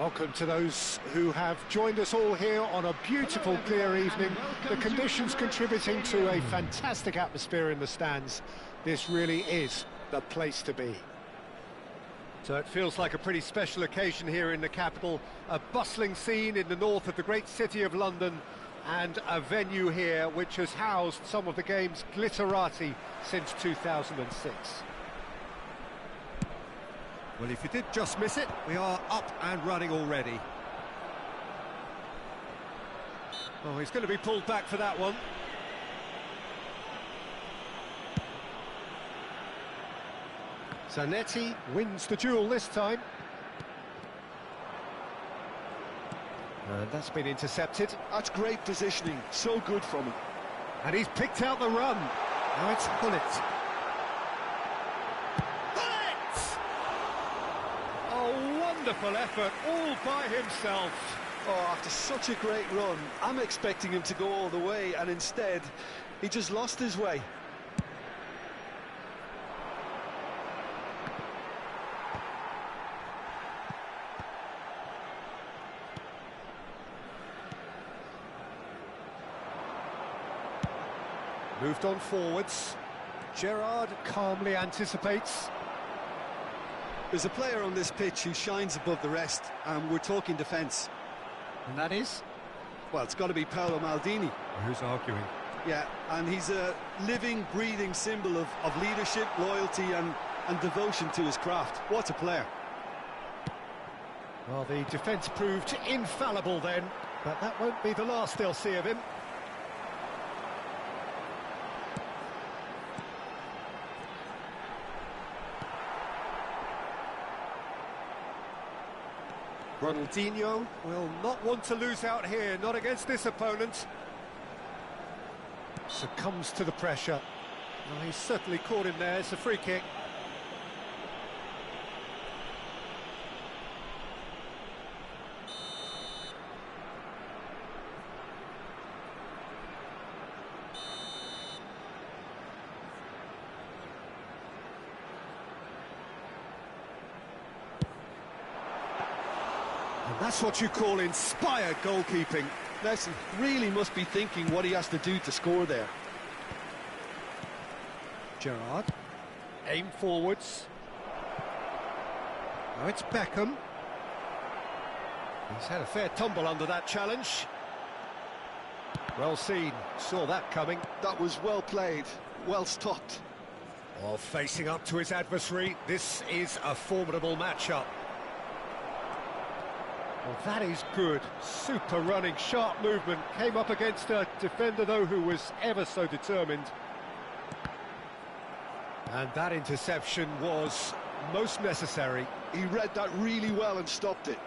Welcome to those who have joined us all here on a beautiful, clear evening. The conditions contributing to a fantastic atmosphere in the stands. This really is the place to be. So it feels like a pretty special occasion here in the capital. A bustling scene in the north of the great city of London, and a venue here which has housed some of the game's glitterati since 2006. Well, if you did just miss it, we are up and running already. Oh, he's going to be pulled back for that one. Zanetti wins the duel this time. And that's been intercepted. That's great positioning, so good from him. And he's picked out the run. Now it's Hullet. Wonderful effort, all by himself. Oh, after such a great run, I'm expecting him to go all the way, and instead, he just lost his way. Moved on forwards. Gerrard calmly anticipates. There's a player on this pitch who shines above the rest, and we're talking defence. And that is? Well, it's got to be Paolo Maldini. Who's arguing? Yeah, and he's a living, breathing symbol of leadership, loyalty and devotion to his craft. What a player. Well, the defence proved infallible then, but that won't be the last they'll see of him. Ronaldinho will not want to lose out here, not against this opponent. Succumbs to the pressure. Well, he's certainly caught him there. It's a free kick. That's what you call inspired goalkeeping. Nelson really must be thinking what he has to do to score there. Gerrard, aim forwards. Now it's Beckham. He's had a fair tumble under that challenge. Well seen, saw that coming. That was well played, well stopped. While facing up to his adversary, this is a formidable matchup. Well, that is good. Super running, sharp movement. Came up against a defender, though, who was ever so determined. And that interception was most necessary. He read that really well and stopped it.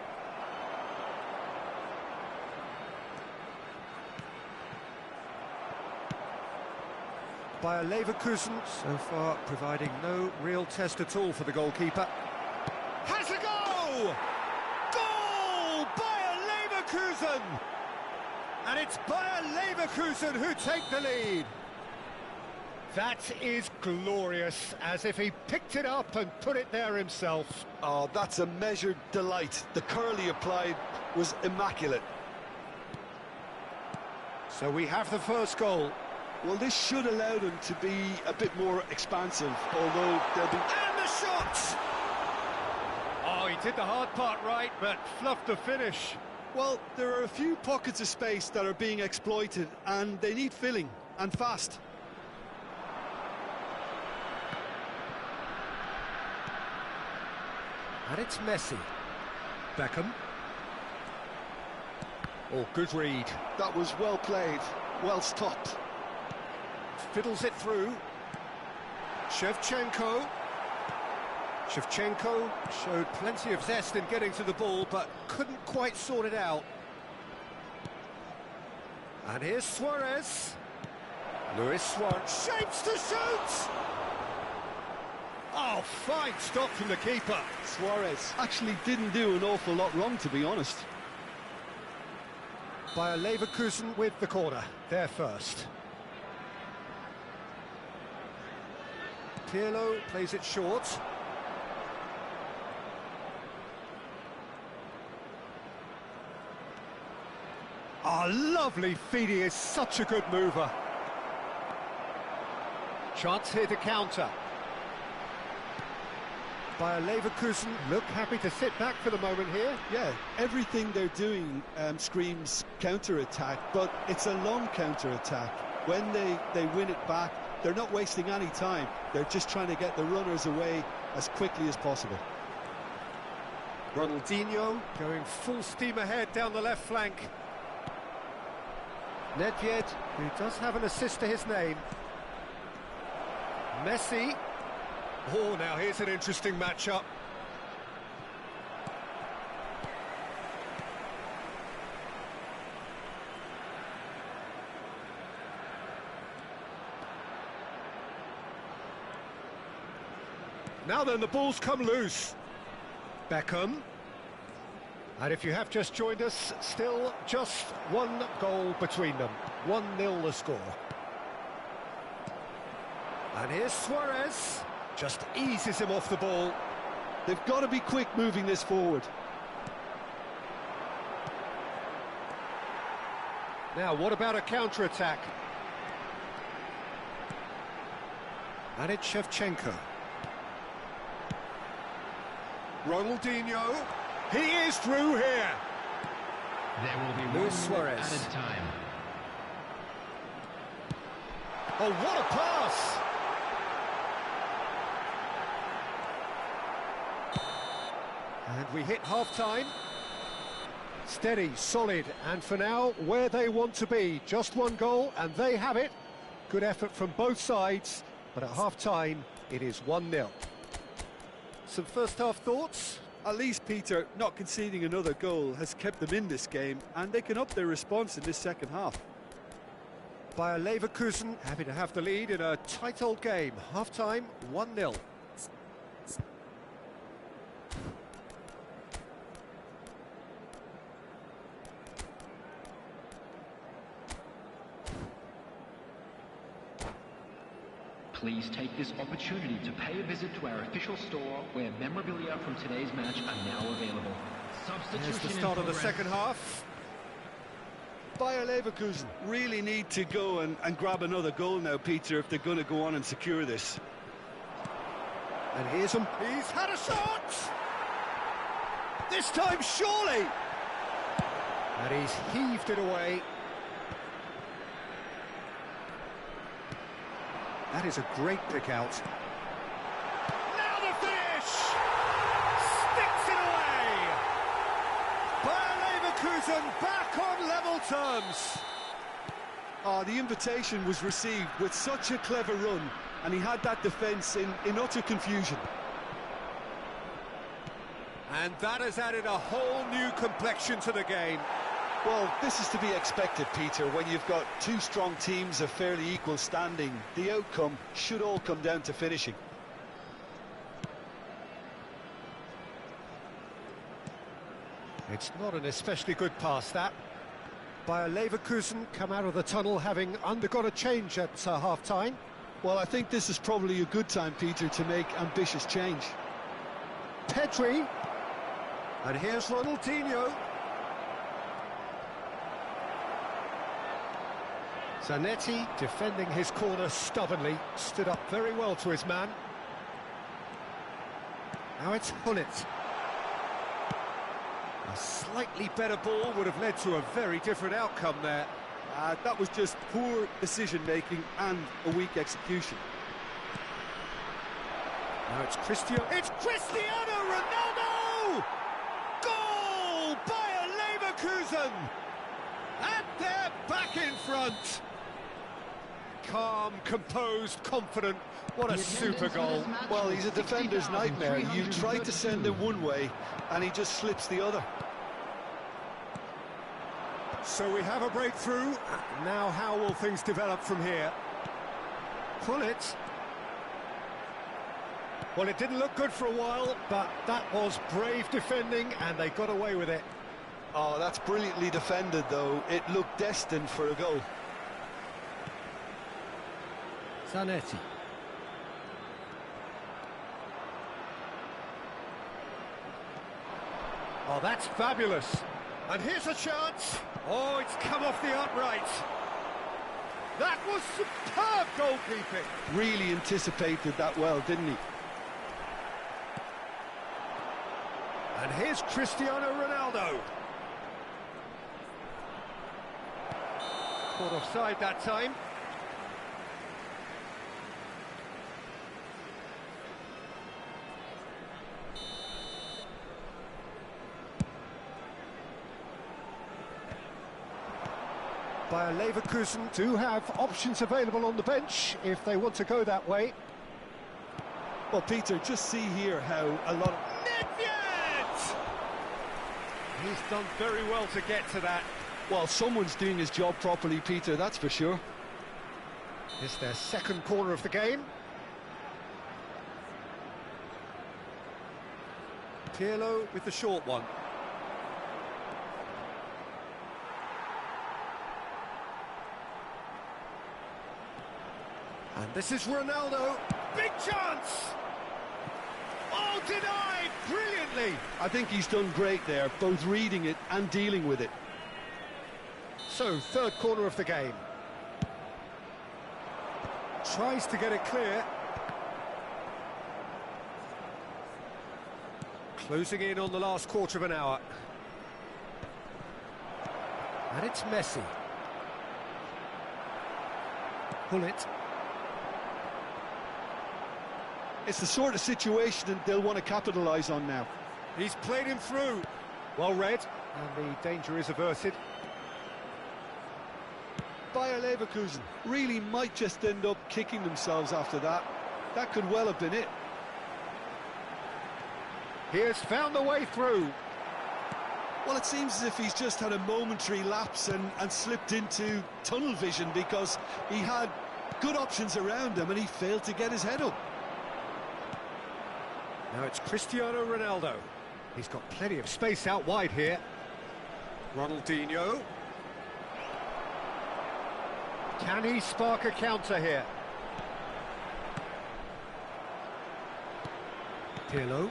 Bayer Leverkusen, so far providing no real test at all for the goalkeeper. Has a go! And it's Bayer Leverkusen who take the lead. That is glorious, as if he picked it up and put it there himself. Oh, that's a measured delight. The curl he applied was immaculate. So we have the first goal. Well, this should allow them to be a bit more expansive, although they'll be... And the shot! Oh, he did the hard part right, but fluffed the finish. Well, there are a few pockets of space that are being exploited, and they need filling, and fast. And it's Messi. Beckham. Oh, good read. That was well played, well stopped. Fiddles it through. Shevchenko. Shevchenko showed plenty of zest in getting to the ball, but couldn't quite sort it out. And here's Suarez. Luis Suarez shapes to shoot! Oh, fine stop from the keeper. Suarez actually didn't do an awful lot wrong, to be honest. Bayer Leverkusen with the corner, there first. Pirlo plays it short. Oh, lovely feed, he is such a good mover. Chance here to counter. Bayer Leverkusen look happy to sit back for the moment here. Yeah, everything they're doing screams counter-attack, but it's a long counter-attack. When they win it back, they're not wasting any time. They're just trying to get the runners away as quickly as possible. Ronaldinho going full steam ahead down the left flank. Nedved, who does have an assist to his name. Messi. Oh, now here's an interesting matchup. Now then, the ball's come loose. Beckham. And if you have just joined us, still just one goal between them. 1-0 the score. And here's Suarez. Just eases him off the ball. They've got to be quick moving this forward. Now, what about a counter-attack? And it's Shevchenko. Ronaldinho. He is through here. There will be Luis Suarez. added time. Oh, what a pass! And we hit half-time. Steady, solid, and for now, where they want to be. Just one goal, and they have it. Good effort from both sides, but at half-time, it is 1-0. Some first-half thoughts? At least, Peter, not conceding another goal has kept them in this game, and they can up their response in this second half. Bayer Leverkusen happy to have the lead in a tight old game. Half-time, 1-0. Please take this opportunity to pay a visit to our official store where memorabilia from today's match are now available. Substitution Here's the start of the second half. Bayer Leverkusen really need to go and grab another goal now, Peter, if they're going to go on and secure this. And here's him. He's had a shot! This time, surely! And he's heaved it away. That is a great pick out. Now the finish! Sticks it away! Bayer Leverkusen back on level terms. The invitation was received with such a clever run, and he had that defence in utter confusion. And that has added a whole new complexion to the game. Well, this is to be expected, Peter, when you've got two strong teams of fairly equal standing. The outcome should all come down to finishing. It's not an especially good pass, that. Bayer Leverkusen come out of the tunnel having undergone a change at half-time. Well, I think this is probably a good time, Peter, to make ambitious change. Pedri. And here's Ronaldinho. Zanetti, defending his corner stubbornly, stood up very well to his man. Now it's Hullet. A slightly better ball would have led to a very different outcome there. That was just poor decision-making and a weak execution. Now it's Cristiano Ronaldo! Goal! Bayer Leverkusen! And they're back in front. Calm, composed, confident. What a super goal. Well, he's a defender's nightmare. You try to send him one way, and he just slips the other. So we have a breakthrough. Now how will things develop from here? Pull it. Well, it didn't look good for a while, but that was brave defending, and they got away with it. Oh, that's brilliantly defended, though. It looked destined for a goal. Zanetti. Oh, that's fabulous. And here's a chance. Oh, it's come off the upright. That was superb goalkeeping. Really anticipated that well, didn't he? And here's Cristiano Ronaldo. Caught offside that time. Bayer Leverkusen do have options available on the bench if they want to go that way. Well, Peter, just see here how a lot of... Nedved! He's done very well to get to that. Well, someone's doing his job properly, Peter, that's for sure. It's their second corner of the game. Pirlo with the short one. And this is Ronaldo. Big chance! Oh, denied! Brilliantly! I think he's done great there, both reading it and dealing with it. So, third corner of the game. Tries to get it clear. Closing in on the last quarter of an hour. And it's Messi. Pull it. It's the sort of situation that they'll want to capitalise on now. He's played him through. Well read, and the danger is averted. Bayer Leverkusen really might just end up kicking themselves after that. That could well have been it. He has found the way through. Well, it seems as if he's just had a momentary lapse and slipped into tunnel vision, because he had good options around him and he failed to get his head up. Now it's Cristiano Ronaldo. He's got plenty of space out wide here. Ronaldinho. Can he spark a counter here? Pirlo.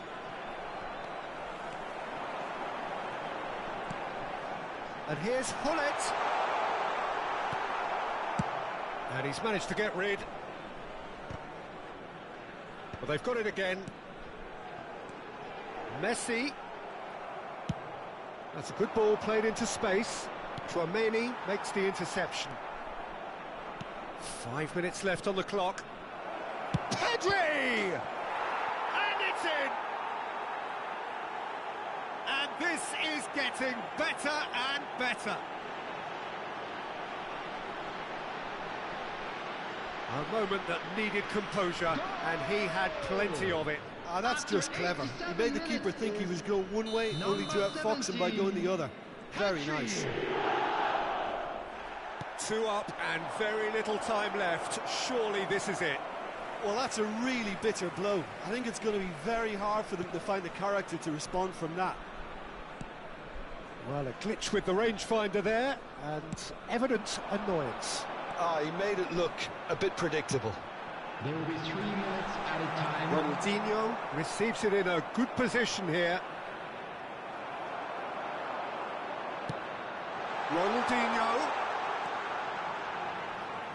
And here's Hullet. And he's managed to get rid. But they've got it again. Messi. That's a good ball played into space. Tchouaméni makes the interception. 5 minutes left on the clock. Pedri! And it's in! And this is getting better and better. A moment that needed composure, and he had plenty of it. Ah, that's just clever. He made the keeper think he was going one way, only to outfox him by going the other. Very nice. 2 up and very little time left. Surely this is it. Well, that's a really bitter blow. I think it's going to be very hard for them to find the character to respond from that. Well, a glitch with the rangefinder there, and evident annoyance. Ah, he made it look a bit predictable. There will be 3 minutes added time. Ronaldinho receives it in a good position here. Ronaldinho.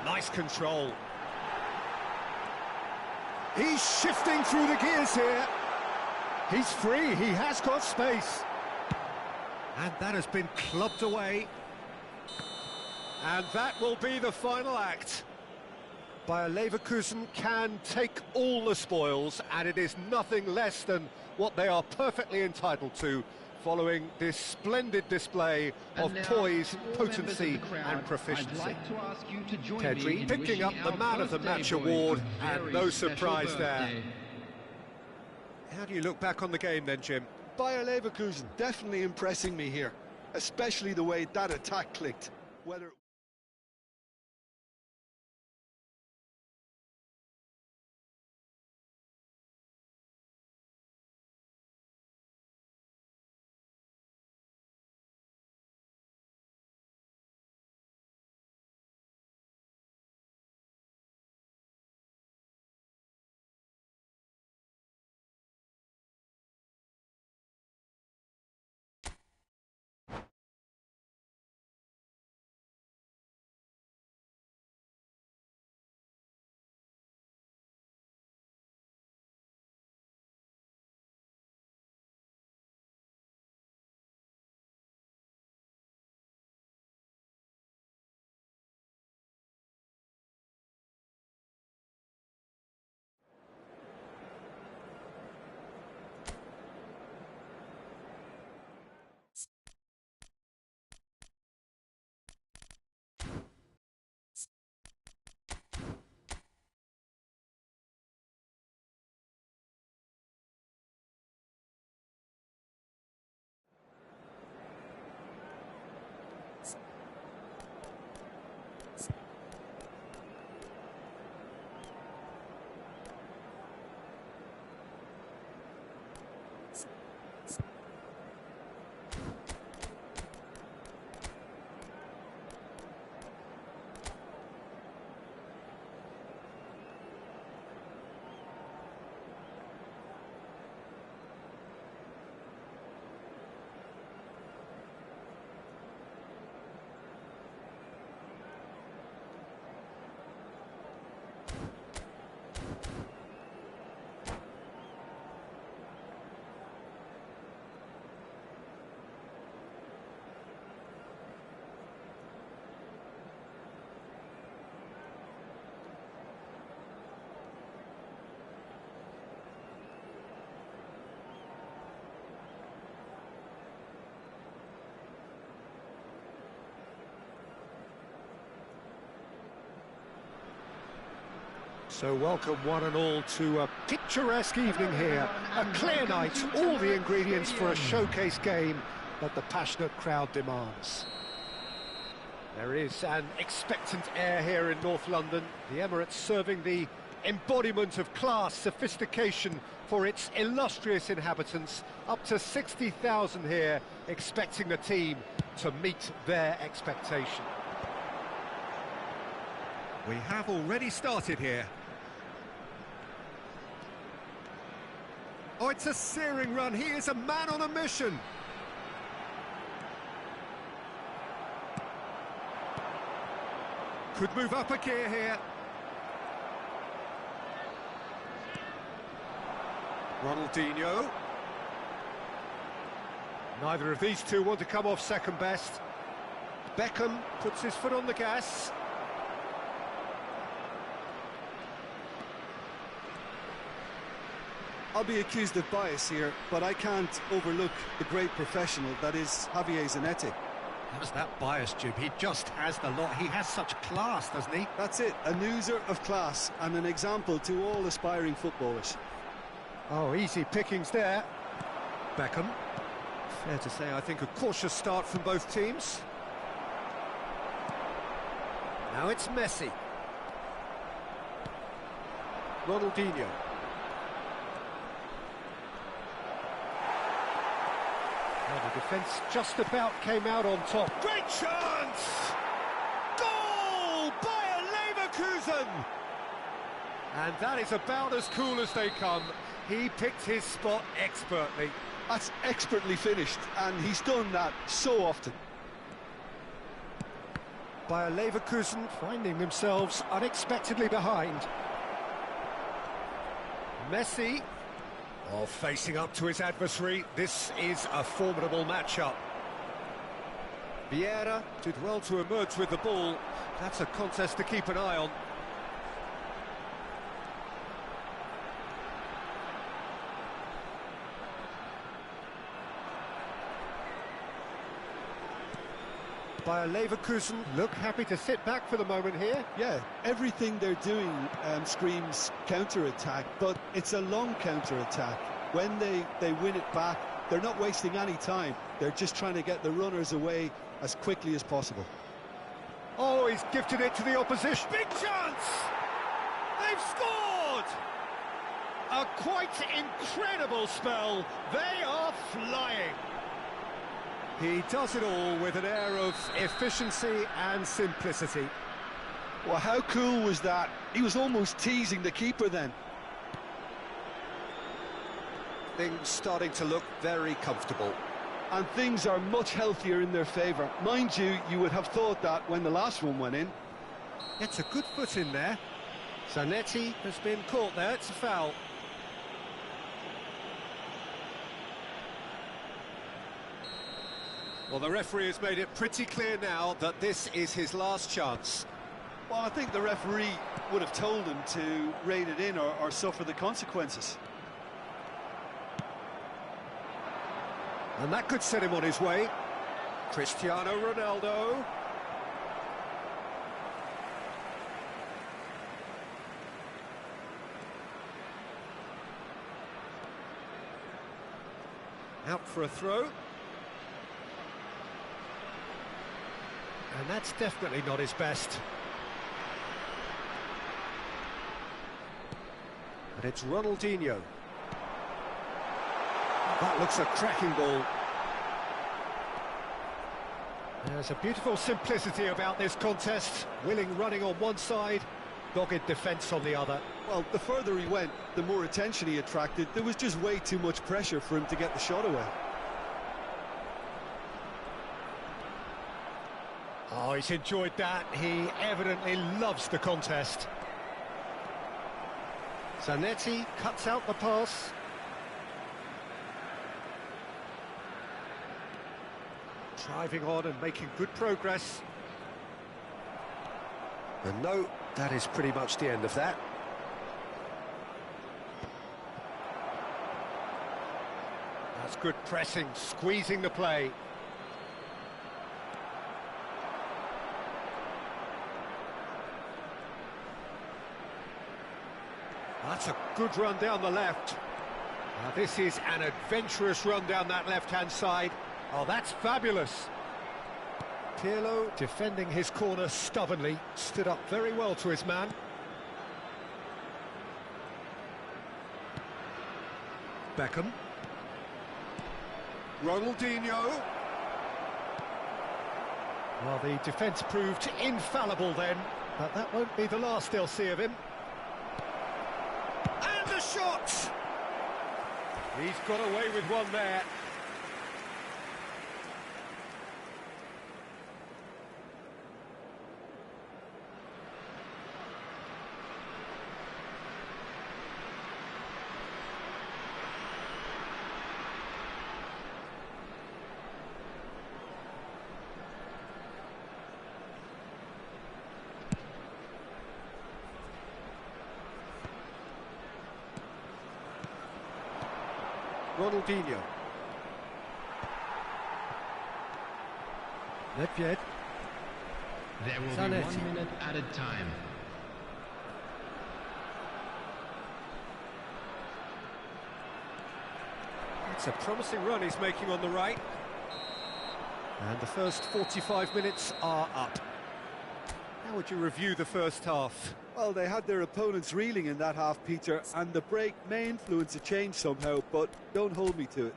Nice control. He's shifting through the gears here. He's free, he has got space. And that has been clubbed away. And that will be the final act. Bayer Leverkusen can take all the spoils, and it is nothing less than what they are perfectly entitled to, following this splendid display of poise, potency and proficiency. Pedri picking up the Man of the Match award, and no surprise there. How do you look back on the game then, Jim? Bayer Leverkusen definitely impressing me here, especially the way that attack clicked. Whether So welcome one and all to a picturesque evening here. A clear night, all the ingredients for a showcase game that the passionate crowd demands. There is an expectant air here in North London. The Emirates serving the embodiment of class, sophistication for its illustrious inhabitants. Up to 60,000 here, expecting the team to meet their expectation. We have already started here. Oh, it's a searing run. He is a man on a mission. Could move up a gear here. Ronaldinho. Neither of these two want to come off second best. Beckham puts his foot on the gas. I'll be accused of bias here, but I can't overlook the great professional that is Javier Zanetti. How's that bias, Jib? He just has the lot. He has such class, doesn't he? That's it, a newser of class and an example to all aspiring footballers. Oh, easy pickings there. Beckham. Fair to say, I think, a cautious start from both teams. Now it's Messi. Ronaldinho. Well, the defence just about came out on top. Great chance! Goal! Bayer Leverkusen! And that is about as cool as they come. He picked his spot expertly. That's expertly finished, and he's done that so often. Bayer Leverkusen finding themselves unexpectedly behind. Messi. Oh, facing up to his adversary, this is a formidable matchup. Vieira did well to emerge with the ball. That's a contest to keep an eye on. Bayer Leverkusen look happy to sit back for the moment here. Yeah, everything they're doing screams counter-attack, but it's a long counter-attack. When they win it back, they're not wasting any time. They're just trying to get the runners away as quickly as possible. Oh, he's gifted it to the opposition. Big chance! They've scored! A quite incredible spell. They are flying. He does it all with an air of efficiency and simplicity. Well, how cool was that? He was almost teasing the keeper then. Things starting to look very comfortable. And things are much healthier in their favour. Mind you, you would have thought that when the last one went in. It's a good foot in there. Zanetti has been caught there, it's a foul. Well, the referee has made it pretty clear now that this is his last chance. Well, I think the referee would have told him to rein it in or suffer the consequences. And that could set him on his way. Cristiano Ronaldo. Out for a throw. And that's definitely not his best. And it's Ronaldinho. That looks a cracking ball. There's a beautiful simplicity about this contest. Willing running on one side, dogged defence on the other. Well, the further he went, the more attention he attracted. There was just way too much pressure for him to get the shot away. Oh, he's enjoyed that. He evidently loves the contest. Zanetti cuts out the pass. Driving on and making good progress. And no, that is pretty much the end of that. That's good pressing, squeezing the play. That's a good run down the left. Now this is an adventurous run down that left-hand side. Oh, that's fabulous. Pirlo defending his corner stubbornly, stood up very well to his man. Beckham. Ronaldinho. Well, the defence proved infallible then, but that won't be the last they'll see of him. And the shot! He's got away with one there. Ronaldinho. Nedved. There will be 1 minute added time. It's a promising run he's making on the right. And the first 45 minutes are up. How would you review the first half? Well, they had their opponents reeling in that half, Peter, and the break may influence a change somehow, but don't hold me to it.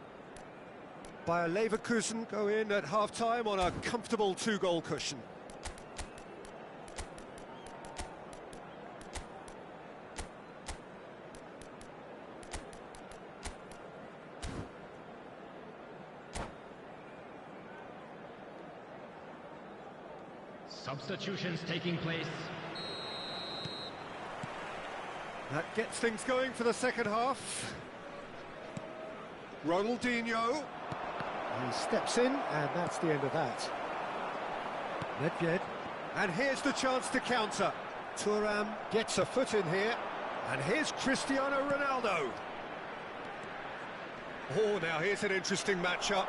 Bayer Leverkusen go in at half-time on a comfortable 2-goal cushion. Substitutions taking place. That gets things going for the second half. Ronaldinho. He steps in, and that's the end of that. Nedved. And here's the chance to counter. Thuram gets a foot in here. And here's Cristiano Ronaldo. Oh, now here's an interesting matchup.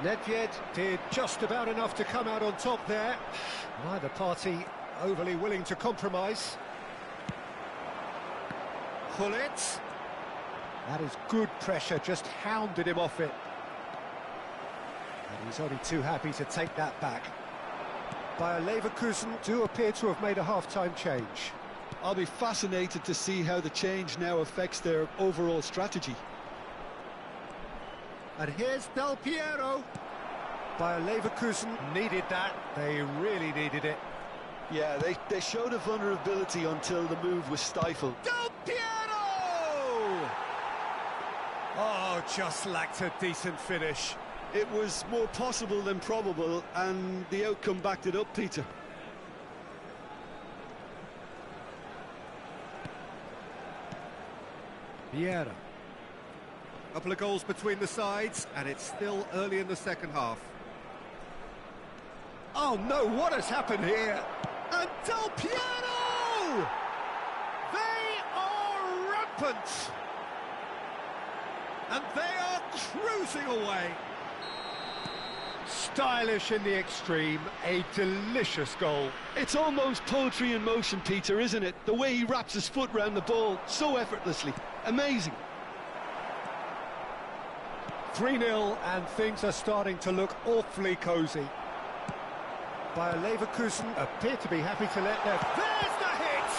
Nedved did just about enough to come out on top there. Neither party overly willing to compromise. Gullit. That is good pressure, just hounded him off it. And he's only too happy to take that back. Bayer Leverkusen do appear to have made a half-time change. I'll be fascinated to see how the change now affects their overall strategy. And here's Del Piero. Bayer Leverkusen needed that. They really needed it. Yeah, they showed a vulnerability until the move was stifled. Del Piero! Oh, just lacked a decent finish. It was more possible than probable, and the outcome backed it up, Peter. Vieira. Couple of goals between the sides, and it's still early in the second half. Oh no, what has happened here? And Del Piero! They are rampant! And they are cruising away. Stylish in the extreme, a delicious goal. It's almost poetry in motion, Peter, isn't it? The way he wraps his foot round the ball so effortlessly. Amazing. 3-0, and things are starting to look awfully cosy. Bayer Leverkusen appear to be happy to let their... There's the hit!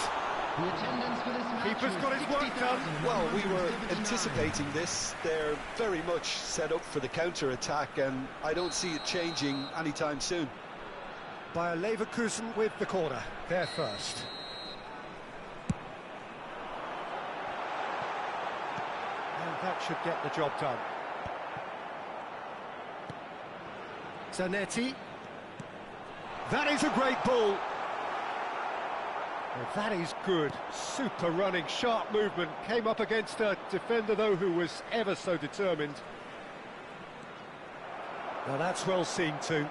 The attendance for this match. Keeper's got his work done. Well, we were anticipating this. They're very much set up for the counter-attack, and I don't see it changing anytime soon. Bayer Leverkusen with the corner. They're first. And that should get the job done. Zanetti. That is a great ball. Well, that is good. Super running, sharp movement. Came up against a defender, though, who was ever so determined. Now that's well seen too.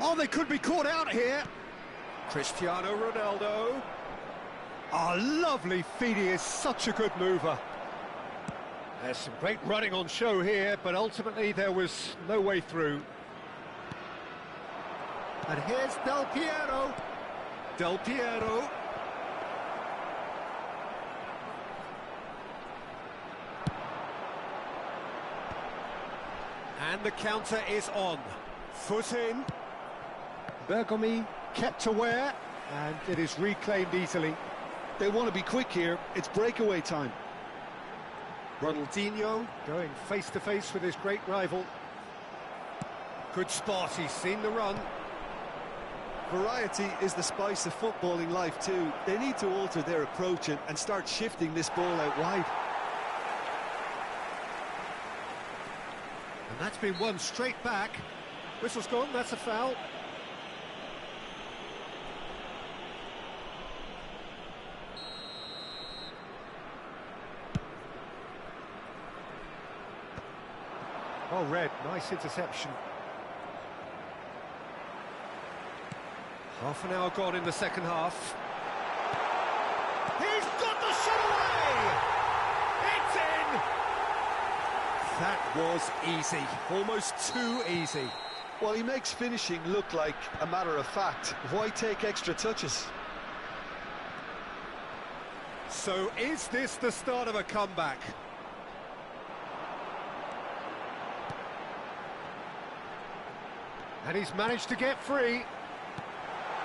Oh, they could be caught out here. Cristiano Ronaldo. Oh, lovely feed. He is such a good mover. There's some great running on show here, but ultimately there was no way through. And here's Del Piero. Del Piero. And the counter is on. Foot in. Bergomi kept aware, and it is reclaimed easily. They want to be quick here. It's breakaway time. Ronaldinho going face-to-face with his great rival. Good spot, he's seen the run. Variety is the spice of footballing life too. They need to alter their approach and start shifting this ball out wide. And that's been won straight back. Whistle's gone, that's a foul. Well read, nice interception. Half an hour gone in the second half. He's got the shot away! It's in! That was easy, almost too easy. Well, he makes finishing look like a matter of fact. Why take extra touches? So is this the start of a comeback? And he's managed to get free.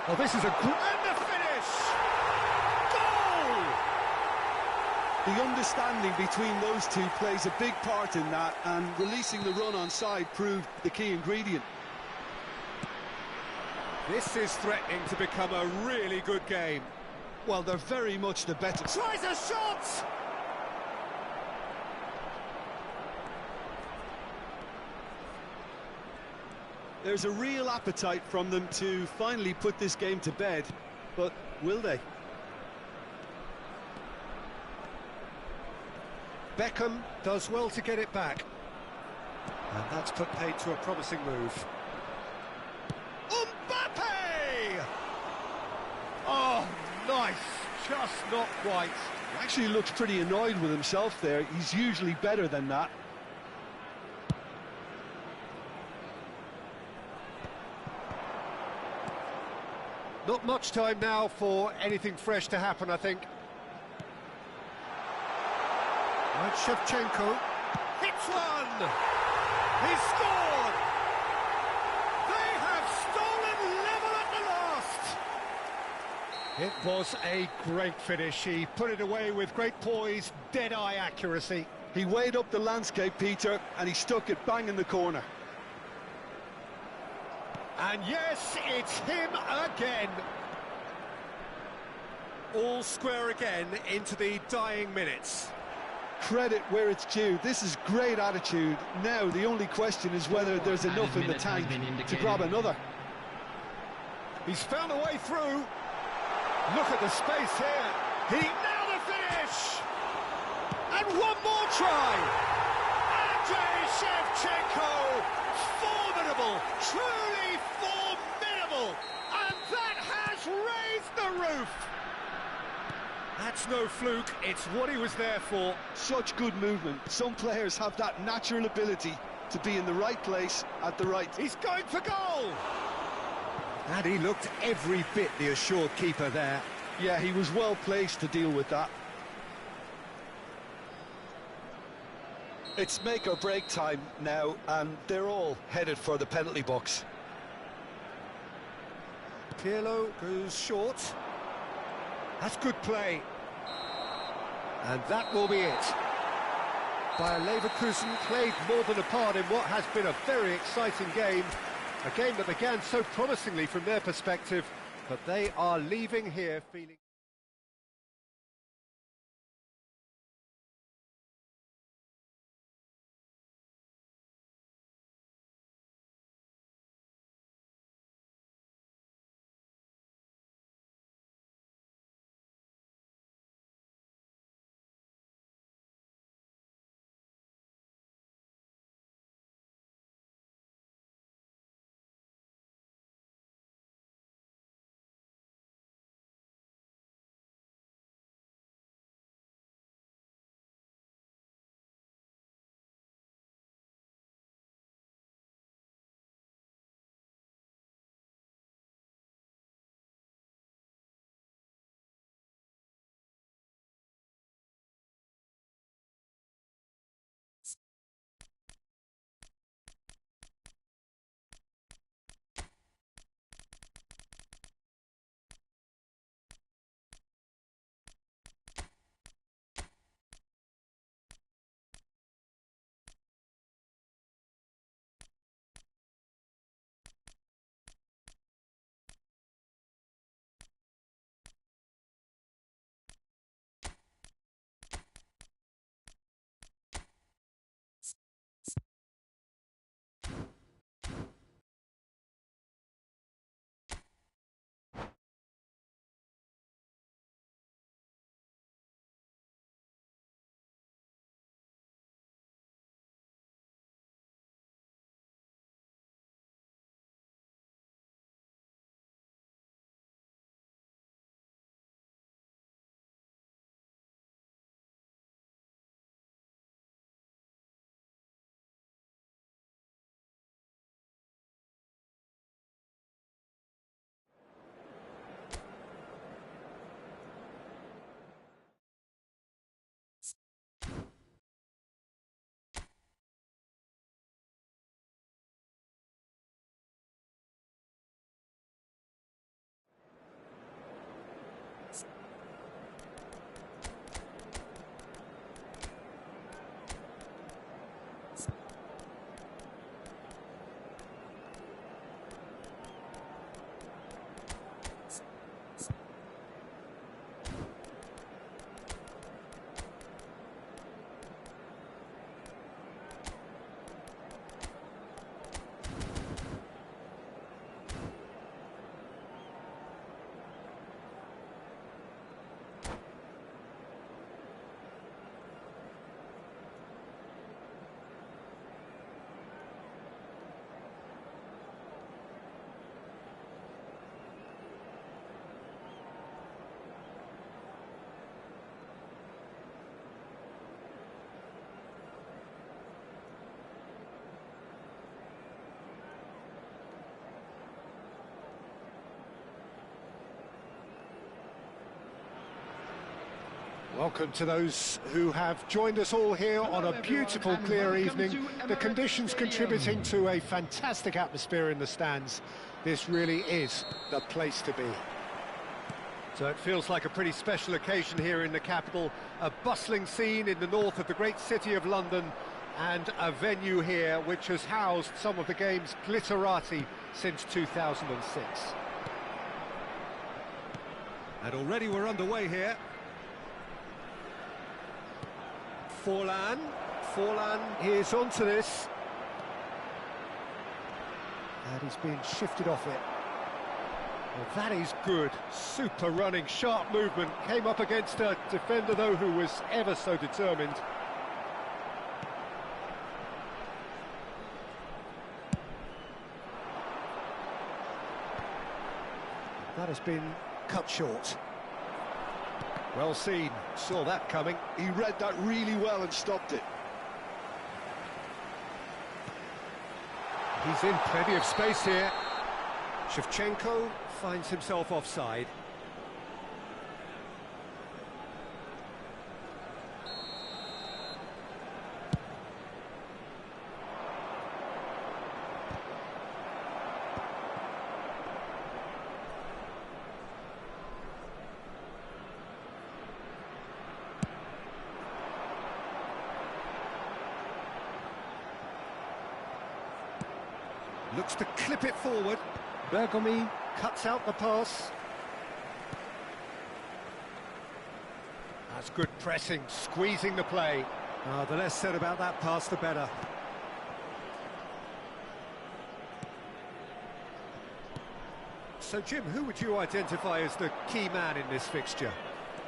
Oh, this is a and the finish! Goal! The understanding between those two plays a big part in that, and releasing the run on side proved the key ingredient. This is threatening to become a really good game. Well, they're very much the better. Tries a shot! There's a real appetite from them to finally put this game to bed, but will they? Beckham does well to get it back. And that's put paid to a promising move. Mbappe! Oh, nice. Just not quite. He actually looks pretty annoyed with himself there. He's usually better than that. Not much time now for anything fresh to happen, I think. Right, Shevchenko hits one! He scored! They have stolen level at the last! It was a great finish. He put it away with great poise, dead-eye accuracy. He weighed up the landscape, Peter, and he stuck it bang in the corner. And yes, it's him again. All square again into the dying minutes. Credit where it's due. This is great attitude. Now the only question is whether there's enough in the tank to grab another. He's found a way through. Look at the space here. He now the finish. And one more try. Andrei Shevchenko. Formidable. Truly formidable. And that has raised the roof. That's no fluke, it's what he was there for. Such good movement. Some players have that natural ability to be in the right place at the right... He's going for goal! And he looked every bit the assured keeper there. Yeah, he was well placed to deal with that. It's make or break time now, and they're all headed for the penalty box. Pirlo goes short. That's good play. And that will be it. Bayer Leverkusen played more than a part in what has been a very exciting game. A game that began so promisingly from their perspective, but they are leaving here feeling... Welcome to those who have joined us all here on a beautiful, clear evening. The conditions contributing to a fantastic atmosphere in the stands. This really is the place to be. So it feels like a pretty special occasion here in the capital. A bustling scene in the north of the great city of London, and a venue here which has housed some of the game's glitterati since 2006. And already we're underway here. Forlan is onto this. And he's being shifted off it. Well, that is good. Super running, sharp movement. Came up against a defender, though, who was ever so determined. That has been cut short. Well seen, saw that coming. He read that really well and stopped it. He's in plenty of space here. Shevchenko finds himself offside. Looks to clip it forward. Bergomi cuts out the pass. That's good pressing, squeezing the play. The less said about that pass, the better. So, Jim, who would you identify as the key man in this fixture?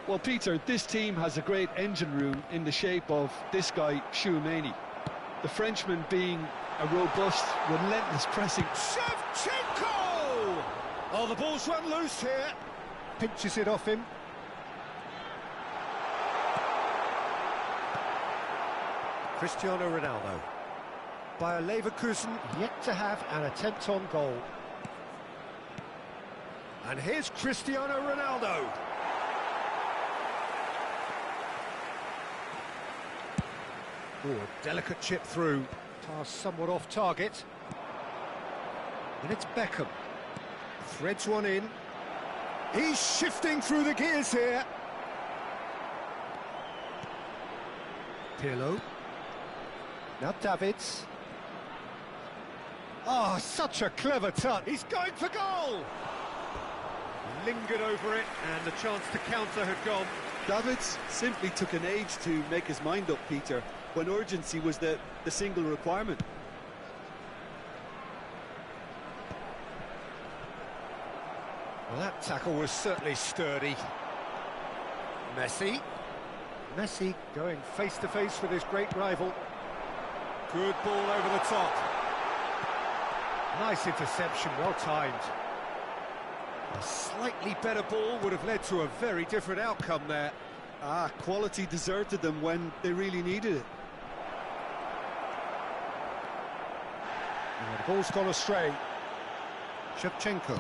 Well, Peter, this team has a great engine room in the shape of this guy, Chouameni. The Frenchman being a robust, relentless pressing. Shevchenko! Oh, the ball's run loose here. Pinches it off him. Cristiano Ronaldo. Bayer Leverkusen yet to have an attempt on goal. And here's Cristiano Ronaldo. Oh, a delicate chip through. Pass somewhat off target. And it's Beckham. Threads one in. He's shifting through the gears here. Pirlo. Now Davids. Oh, such a clever touch. He's going for goal. Lingered over it, and the chance to counter had gone. Davids simply took an age to make his mind up, Peter, when urgency was the single requirement. Well, that tackle was certainly sturdy. Messi going face-to-face with his great rival. Good ball over the top. Nice interception, well timed. A slightly better ball would have led to a very different outcome there. Quality deserted them when they really needed it. And the ball's gone astray. Shevchenko.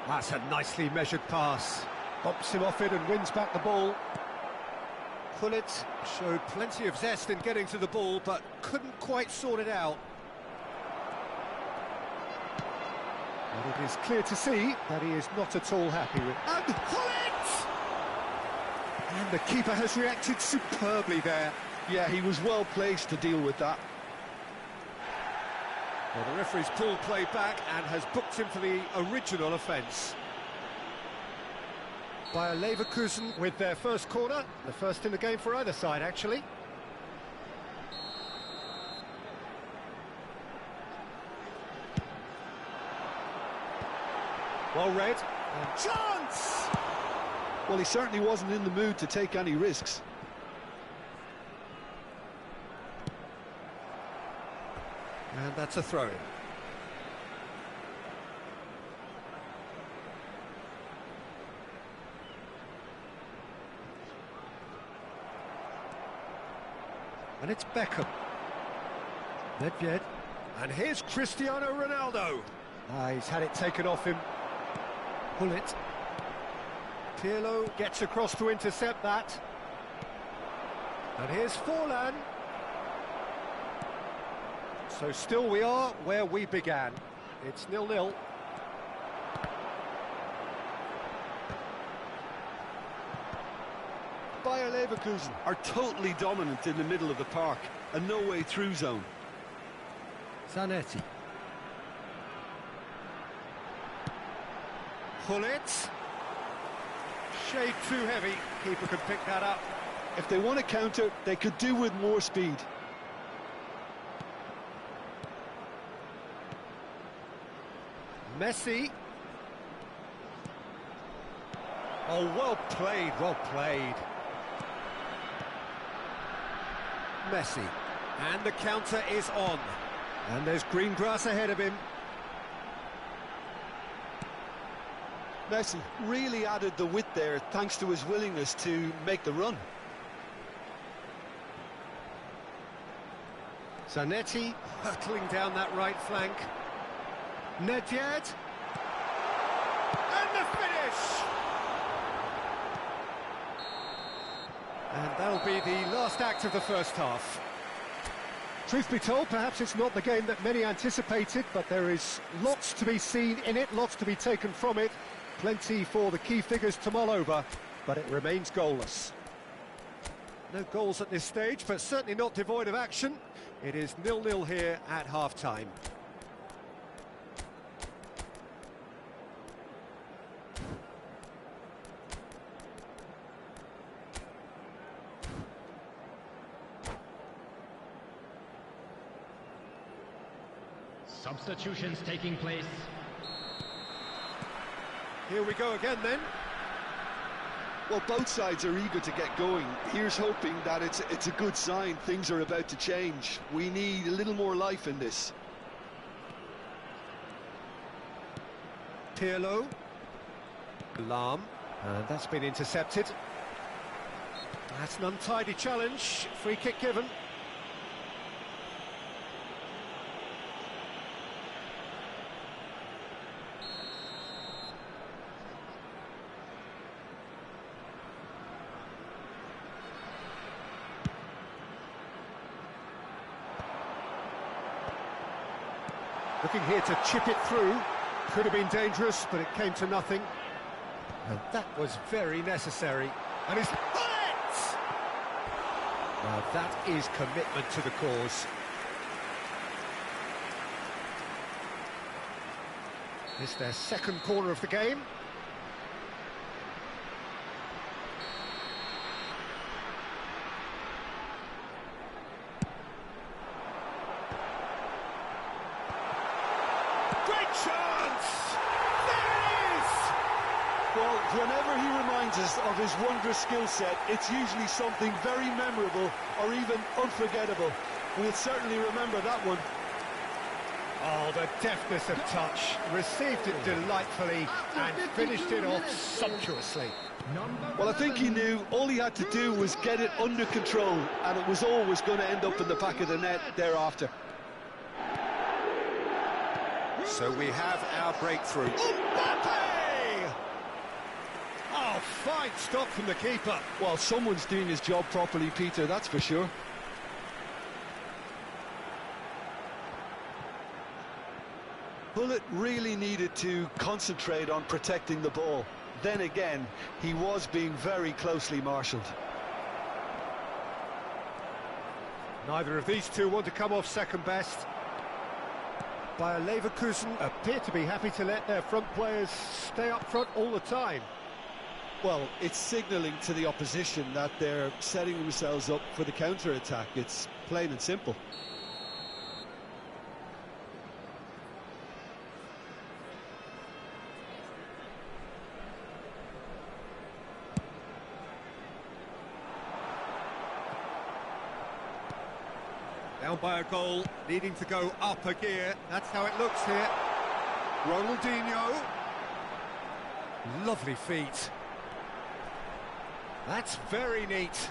That's a nicely measured pass. Bumps him off it and wins back the ball. Gullit showed plenty of zest in getting to the ball, but couldn't quite sort it out. And it is clear to see that he is not at all happy with... And Gullit! And the keeper has reacted superbly there. Yeah, he was well placed to deal with that. Well, the referee's pulled play back and has booked him for the original offence. Bayer Leverkusen with their first corner, the first in the game for either side, actually. Well read. And chance! Well, he certainly wasn't in the mood to take any risks. And that's a throw-in. And it's Beckham. Nedved. And here's Cristiano Ronaldo. He's had it taken off him. Gullit. Pirlo gets across to intercept that. And here's Forlan. So still we are where we began. It's 0-0. Bayer Leverkusen are totally dominant in the middle of the park, a no-way through zone. Zanetti. Pull it. Shade too heavy. Keeper can pick that up. If they want to counter, they could do with more speed. Messi. Oh, well played, well played. Messi. And the counter is on. And there's green grass ahead of him. Messi really added the width there thanks to his willingness to make the run. Zanetti hurtling down that right flank. Nedved. And the finish! And that'll be the last act of the first half. Truth be told, perhaps it's not the game that many anticipated, but there is lots to be seen in it, lots to be taken from it. Plenty for the key figures to mull over, but it remains goalless. No goals at this stage, but certainly not devoid of action. It is 0-0 here at half-time. Substitutions taking place. Here we go again then. Well, both sides are eager to get going. Here's hoping that it's a good sign. Things are about to change. We need a little more life in this. Pirlo. Lahm. And that's been intercepted. That's an untidy challenge. Free kick given. Looking here to chip it through. Could have been dangerous, but it came to nothing. And that was very necessary. And he's... Bullet! Now that is commitment to the cause. It's their second corner of the game. Great chance! There it is! Well, whenever he reminds us of his wondrous skill set, it's usually something very memorable or even unforgettable. We'll certainly remember that one. Oh, the deftness of touch. Received it delightfully and finished it off sumptuously. Well, I think he knew all he had to do was get it under control, and it was always going to end up in the back of the net thereafter. So we have our breakthrough. Mbappe! Oh, fine stop from the keeper. Well, someone's doing his job properly, Peter, that's for sure. Bullet really needed to concentrate on protecting the ball. Then again, he was being very closely marshalled. Neither of these two want to come off second best. Bayer Leverkusen appear to be happy to let their front players stay up front all the time. Well, it's signalling to the opposition that they're setting themselves up for the counter-attack. It's plain and simple. Down by a goal, needing to go up a gear. That's how it looks here. Ronaldinho. Lovely feet. That's very neat.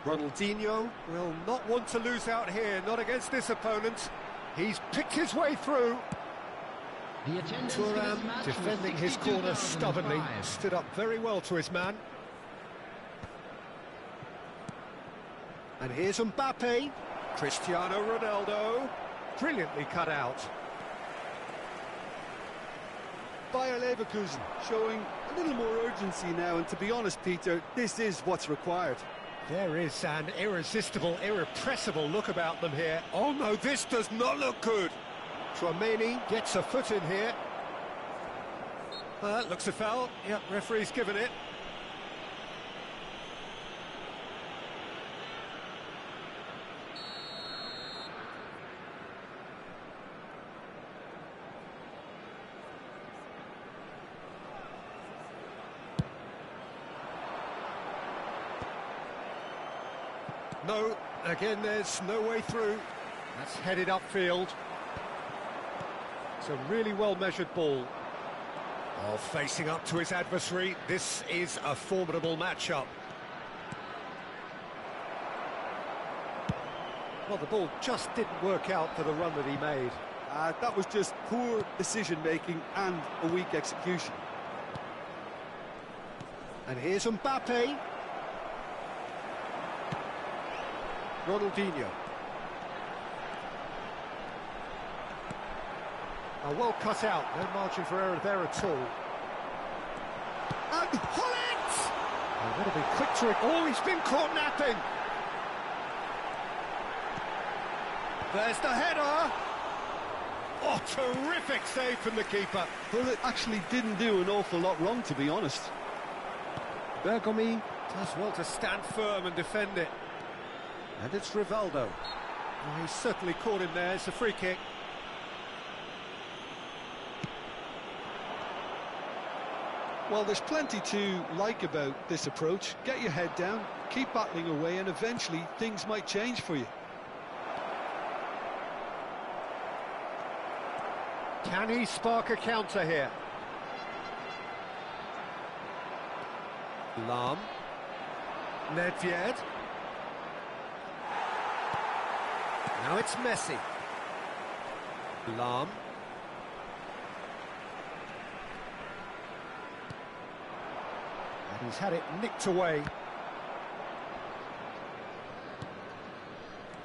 Ronaldinho will not want to lose out here, not against this opponent. He's picked his way through. Thuram defending his corner stubbornly, stood up very well to his man. And here's Mbappe. Cristiano Ronaldo. Brilliantly cut out. Bayer Leverkusen showing a little more urgency now, and to be honest, Peter, this is what's required. There is an irresistible, irrepressible look about them here. Oh no, this does not look good. Tchouameni gets a foot in here. Looks a foul. Yep, referee's given it. No, again there's no way through. That's headed upfield. It's a really well-measured ball. Oh, facing up to his adversary, this is a formidable matchup. Well, the ball just didn't work out for the run that he made. That was just poor decision-making and a weak execution. And here's Mbappe. Ronaldinho. Well cut out, no margin for error there at all. And Hullet! Oh, what a big quick to it. Oh, he's been caught napping. There's the header. Oh, terrific save from the keeper. Hullet actually didn't do an awful lot wrong, to be honest. Bergomi does well to stand firm and defend it. And it's Rivaldo. Oh, he's certainly caught him there. It's a free kick. Well, there's plenty to like about this approach. Get your head down, keep battling away, and eventually things might change for you. Can he spark a counter here? Lahm. Nedved. Now it's Messi. Lahm. And he's had it nicked away.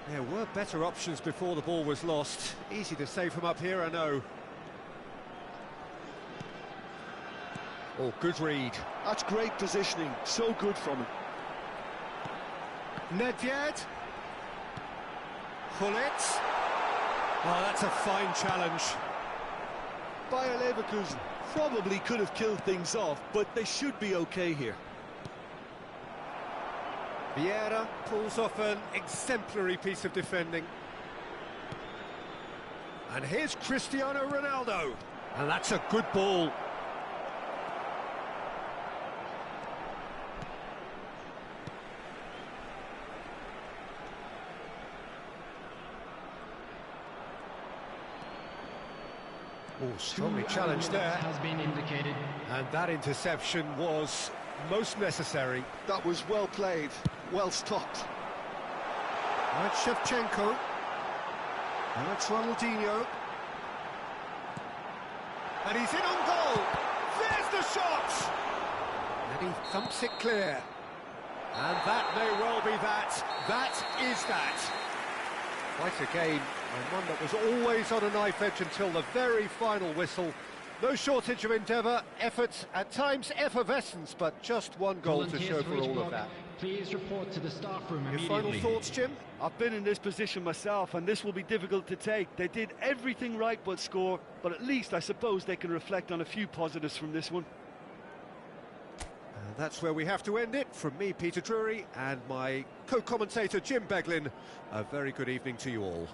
There were better options before the ball was lost. Easy to save from up here, I know. Oh, good read. That's great positioning, so good from him. Nedved. Hullet. Oh, that's a fine challenge. Bayer Leverkusen probably could have killed things off, but they should be okay here. Vieira pulls off an exemplary piece of defending. And here's Cristiano Ronaldo. And that's a good ball. Oh, strongly challenged there. Has been indicated. And that interception was most necessary. That was well played, well stopped. Right, Shevchenko. Now it's Ronaldinho. And he's in on goal. There's the shot! And he thumps it clear. And that may well be that. That is that. Quite a game, and one that was always on a knife edge until the very final whistle. No shortage of endeavour, effort, at times effervescence, but just one goal to show for all of that. Please report to the staff room Your immediately. final thoughts, Jim? I've been in this position myself, and this will be difficult to take. They did everything right but score, but at least I suppose they can reflect on a few positives from this one. That's where we have to end it. From me, Peter Drury, and my co-commentator, Jim Beglin, a very good evening to you all.